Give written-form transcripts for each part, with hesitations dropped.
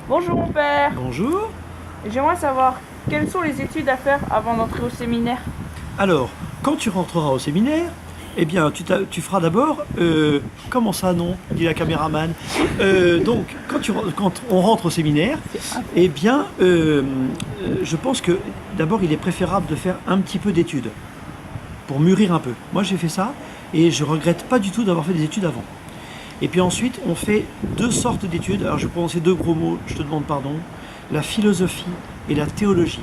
Bonjour mon père, Bonjour. j'aimerais savoir quelles sont les études à faire avant d'entrer au séminaire. Alors, quand tu rentreras au séminaire, eh bien, tu feras d'abord... comment ça, non? Dit la caméraman. Donc, quand on rentre au séminaire, eh bien, je pense que d'abord, il est préférable de faire un petit peu d'études pour mûrir un peu. Moi, j'ai fait ça et je regrette pas du tout d'avoir fait des études avant. Et puis ensuite, on fait deux sortes d'études. Alors, je vais prononcer deux gros mots, je te demande pardon. La philosophie et la théologie.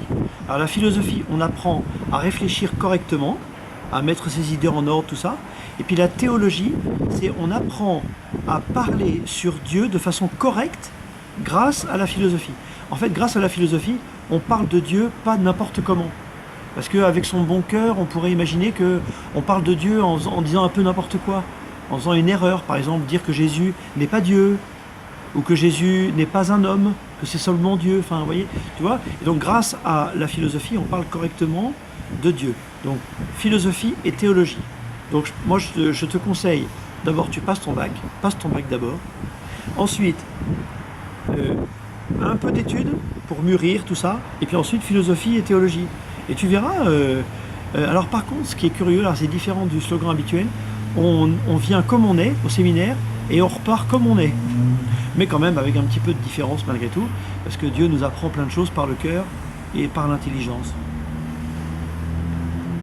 Alors, la philosophie, on apprend à réfléchir correctement, à mettre ses idées en ordre, tout ça. Et puis la théologie, c'est on apprend à parler sur Dieu de façon correcte grâce à la philosophie. En fait, grâce à la philosophie, on parle de Dieu pas n'importe comment. Parce qu'avec son bon cœur, on pourrait imaginer qu'on parle de Dieu en disant un peu n'importe quoi, en faisant une erreur. Par exemple, dire que Jésus n'est pas Dieu, ou que Jésus n'est pas un homme, que c'est seulement Dieu. Enfin, vous voyez, tu vois. Et donc, grâce à la philosophie, on parle correctement de Dieu. Donc, philosophie et théologie. Donc, moi, je te conseille, d'abord, tu passes ton bac d'abord. Ensuite, un peu d'études pour mûrir tout ça, et puis ensuite, philosophie et théologie. Et tu verras. Alors, par contre, ce qui est curieux, là, c'est différent du slogan habituel. On vient comme on est au séminaire et on repart comme on est. Mais quand même avec un petit peu de différence malgré tout, parce que Dieu nous apprend plein de choses par le cœur et par l'intelligence.